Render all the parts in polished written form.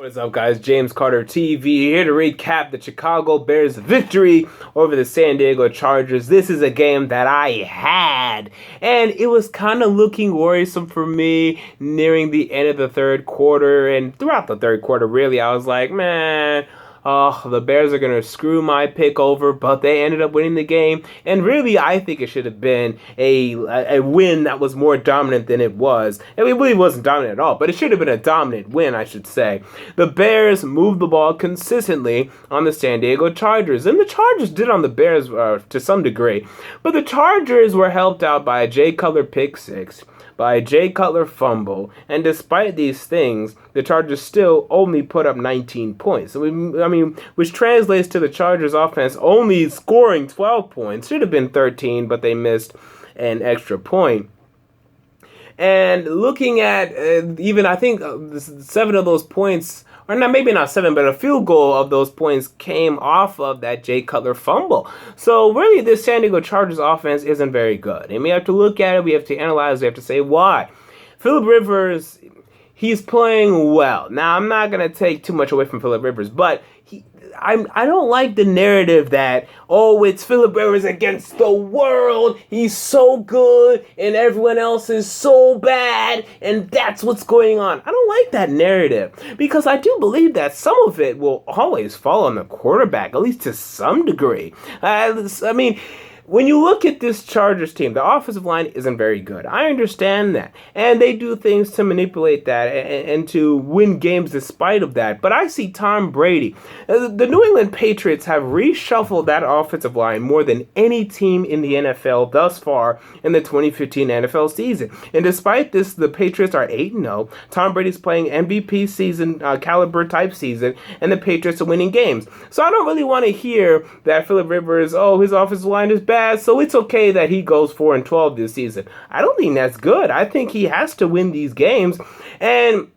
What is up, guys? James Carter TV here to recap the Chicago Bears' victory over the San Diego Chargers. This is a game that I had, and it was kind of looking worrisome for me nearing the end of the third quarter, and throughout the third quarter, really, I was like, man, the Bears are going to screw my pick over, but they ended up winning the game. And really, I think it should have been a win that was more dominant than it was. I mean, it really wasn't dominant at all, but it should have been a dominant win, I should say. The Bears moved the ball consistently on the San Diego Chargers, and the Chargers did on the Bears to some degree. But the Chargers were helped out by a Jay Cutler pick six, by a Jay Cutler fumble, and despite these things, the Chargers still only put up 19 points. So which translates to the Chargers offense only scoring 12 points. Should have been 13, but they missed an extra point. And looking at I think 7 of those points, or not, maybe not 7, but a field goal of those points came off of that Jay Cutler fumble. So really, this San Diego Chargers offense isn't very good. And we have to look at it, we have to analyze, we have to say why. Phillip Rivers, he's playing well. Now, I'm not going to take too much away from Phillip Rivers, but I don't like the narrative that, it's Phillip Rivers against the world. He's so good and everyone else is so bad, and that's what's going on. I don't like that narrative because I do believe that some of it will always fall on the quarterback, at least to some degree. When you look at this Chargers team, the offensive line isn't very good. I understand that. And they do things to manipulate that and to win games despite of that. But I see Tom Brady. The New England Patriots have reshuffled that offensive line more than any team in the NFL thus far in the 2015 NFL season. And despite this, the Patriots are 8-0. Tom Brady's playing MVP season, caliber type season, and the Patriots are winning games. So I don't really want to hear that Phillip Rivers, his offensive line is bad, so it's okay that he goes 4-12 this season. I don't think that's good. I think he has to win these games. And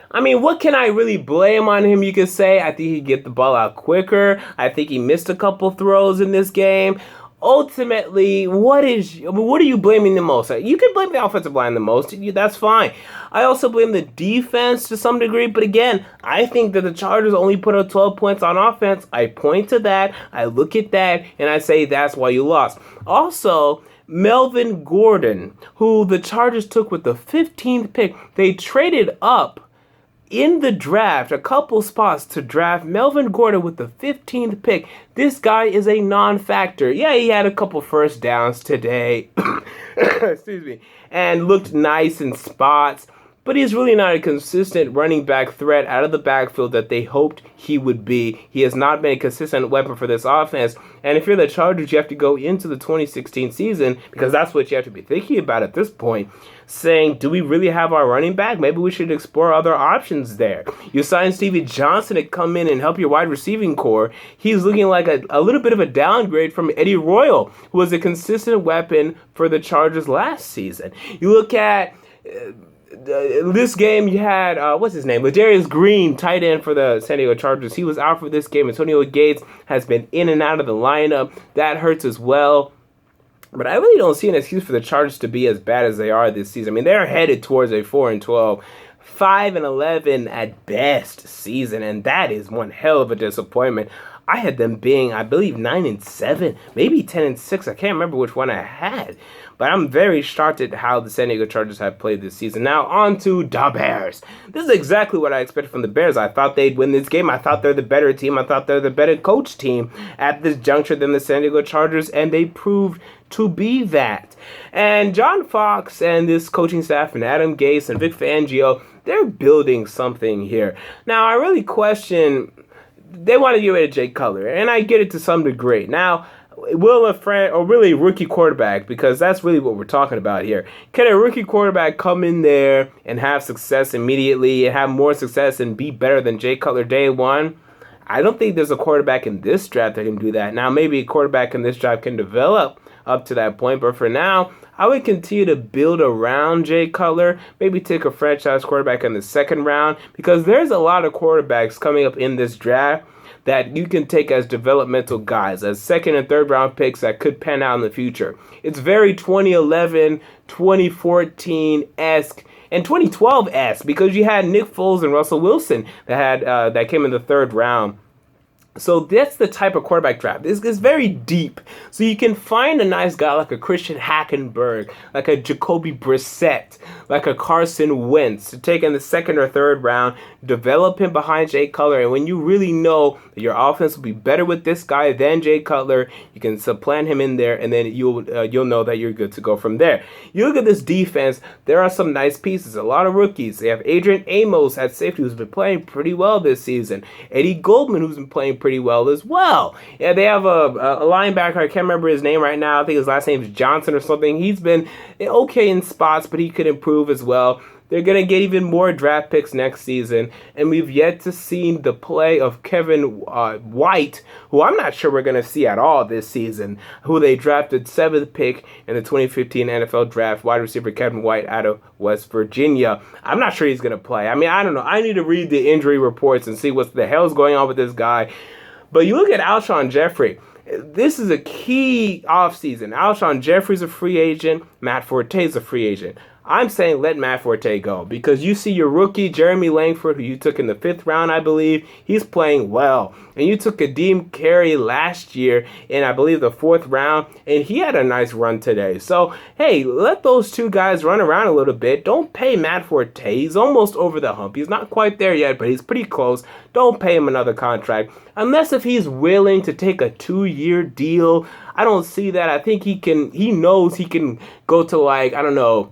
what can I really blame on him? You could say I think he'd get the ball out quicker. I think he missed a couple throws in this game. Ultimately, what are you blaming the most? You can blame the offensive line the most. That's fine. I also blame the defense to some degree. But again, I think that the Chargers only put up 12 points on offense. I point to that. I look at that. And I say that's why you lost. Also, Melvin Gordon, who the Chargers took with the 15th pick, they traded up in the draft, a couple spots to draft Melvin Gordon with the 15th pick. This guy is a non-factor. Yeah, he had a couple first downs today. Excuse me. And looked nice in spots. But he's really not a consistent running back threat out of the backfield that they hoped he would be. He has not been a consistent weapon for this offense. And if you're the Chargers, you have to go into the 2016 season, because that's what you have to be thinking about at this point, saying, do we really have our running back? Maybe we should explore other options there. You signed Stevie Johnson to come in and help your wide receiving core. He's looking like a little bit of a downgrade from Eddie Royal, who was a consistent weapon for the Chargers last season. You look at this game, you had, Ladarius Green, tight end for the San Diego Chargers. He was out for this game. Antonio Gates has been in and out of the lineup. That hurts as well. But I really don't see an excuse for the Chargers to be as bad as they are this season. They're headed towards a 4-12, 5-11 at best season, and that is one hell of a disappointment. I had them being, I believe, 9-7, maybe 10-6. I can't remember which one I had. But I'm very shocked at how the San Diego Chargers have played this season. Now, on to the Bears. This is exactly what I expected from the Bears. I thought they'd win this game. I thought they're the better team. I thought they're the better coach team at this juncture than the San Diego Chargers, and they proved to be that. And John Fox and this coaching staff and Adam Gase and Vic Fangio, they're building something here. Now, I really question, they want to get rid of Jay Cutler, and I get it to some degree. Now, will a friend, or really a rookie quarterback, because that's really what we're talking about here, can a rookie quarterback come in there and have success immediately and have more success and be better than Jay Cutler day one? I don't think there's a quarterback in this draft that can do that. Now, maybe a quarterback in this draft can develop up to that point, but for now, I would continue to build around Jay Cutler, maybe take a franchise quarterback in the second round, because there's a lot of quarterbacks coming up in this draft that you can take as developmental guys, as second and third round picks that could pan out in the future. It's very 2011, 2014-esque, and 2012-esque because you had Nick Foles and Russell Wilson that came in the third round. So that's the type of quarterback draft. It's very deep. So you can find a nice guy like a Christian Hackenberg, like a Jacoby Brissett, like a Carson Wentz to take in the second or third round, develop him behind Jay Cutler. And when you really know that your offense will be better with this guy than Jay Cutler, you can supplant him in there, and then you'll know that you're good to go from there. You look at this defense, there are some nice pieces, a lot of rookies. They have Adrian Amos at safety, who's been playing pretty well this season. Eddie Goldman, who's been playing pretty well as well. Yeah, they have a linebacker, I can't remember his name right now, I think his last name is Johnson or something. He's been okay in spots, but he could improve as well. They're going to get even more draft picks next season, and we've yet to see the play of Kevin White, who I'm not sure we're going to see at all this season, who they drafted 7th pick in the 2015 NFL Draft, wide receiver Kevin White out of West Virginia. I'm not sure he's going to play. I mean, I don't know. I need to read the injury reports and see what the hell's going on with this guy. But you look at Alshon Jeffrey. This is a key offseason. Alshon Jeffrey's a free agent. Matt Forte's a free agent. I'm saying let Matt Forte go because you see your rookie, Jeremy Langford, who you took in the 5th round, I believe, he's playing well. And you took Kadeem Carey last year in, I believe, the 4th round, and he had a nice run today. So, hey, let those two guys run around a little bit. Don't pay Matt Forte. He's almost over the hump. He's not quite there yet, but he's pretty close. Don't pay him another contract. Unless if he's willing to take a 2-year deal. I don't see that. I think he knows he can go to, like, I don't know,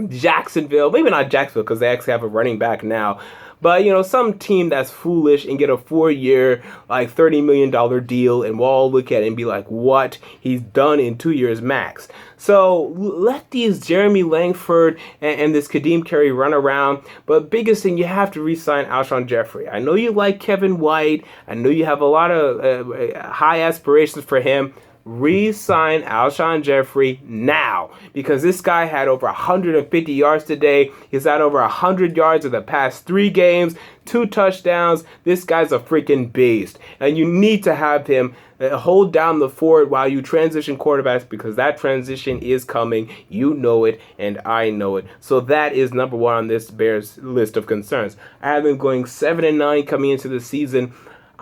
Jacksonville, maybe not Jacksonville because they actually have a running back now, but some team that's foolish and get a 4-year like $30 million deal, and we'll all look at it and be like, what? He's done in 2 years max. So let these Jeremy Langford and this Kadeem Carey run around, but biggest thing, you have to re-sign Alshon Jeffrey. I know you like Kevin White, I know you have a lot of high aspirations for him. Re-sign Alshon Jeffrey now, because this guy had over 150 yards today. He's had over 100 yards in the past 3 games, 2 touchdowns. This guy's a freaking beast, and you need to have him hold down the fort while you transition quarterbacks, because that transition is coming. You know it, and I know it. So that is number 1 on this Bears list of concerns. I have them going 7-9 coming into the season.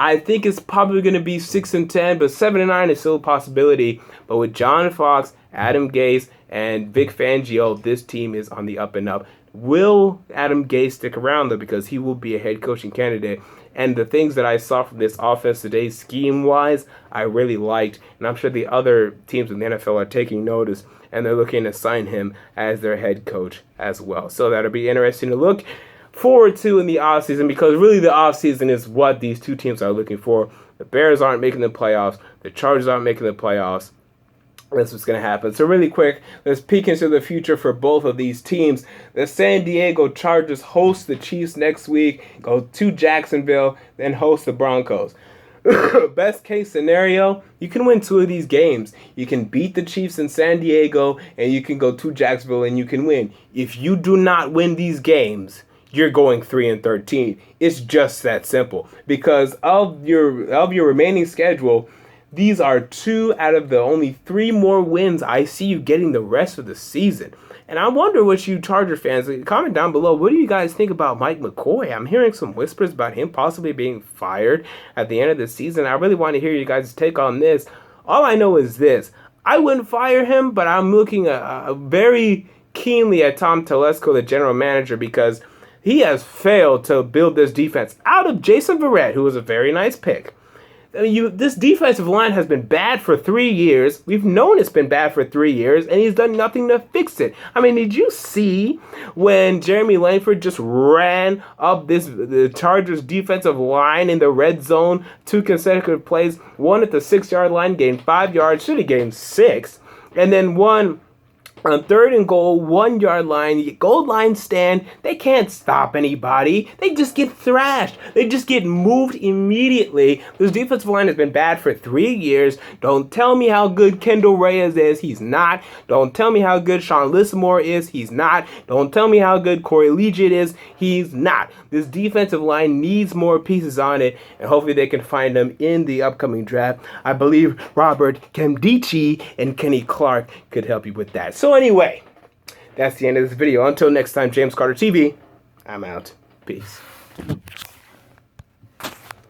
I think it's probably going to be 6-10, but 7-9 is still a possibility. But with John Fox, Adam Gase, and Vic Fangio, this team is on the up and up. Will Adam Gase stick around, though, because he will be a head coaching candidate? And the things that I saw from this offense today, scheme-wise, I really liked. And I'm sure the other teams in the NFL are taking notice, and they're looking to sign him as their head coach as well. So that'll be interesting to look forward to in the offseason, because really the offseason is what these two teams are looking for. The Bears aren't making the playoffs. The Chargers aren't making the playoffs. That's what's going to happen. So really quick, let's peek into the future for both of these teams. The San Diego Chargers host the Chiefs next week, go to Jacksonville, then host the Broncos. Best case scenario, you can win 2 of these games. You can beat the Chiefs in San Diego, and you can go to Jacksonville and you can win. If you do not win these games, you're going 3-13. It's just that simple. Because of your remaining schedule, these are 2 out of the only 3 more wins I see you getting the rest of the season. And I wonder what you Charger fans, comment down below, what do you guys think about Mike McCoy? I'm hearing some whispers about him possibly being fired at the end of the season. I really want to hear you guys' take on this. All I know is this. I wouldn't fire him, but I'm looking very keenly at Tom Telesco, the general manager, because he has failed to build this defense out of Jason Verrett, who was a very nice pick. I mean, this defensive line has been bad for 3 years. We've known it's been bad for 3 years, and he's done nothing to fix it. I mean, did you see when Jeremy Langford just ran up the Chargers defensive line in the red zone 2 consecutive plays? One at the 6-yard line, gained 5 yards, should have gained 6, and then one on 3rd and goal, 1-yard line, goal line stand. They can't stop anybody. They just get thrashed. They just get moved immediately. This defensive line has been bad for 3 years. Don't tell me how good Kendall Reyes is. He's not. Don't tell me how good Sean Lissamore is. He's not. Don't tell me how good Corey Liuget is. He's not. This defensive line needs more pieces on it, and hopefully they can find them in the upcoming draft. I believe Robert Nkemdiche and Kenny Clark could help you with that. So anyway, that's the end of this video. Until next time, James Carter TV, I'm out. Peace.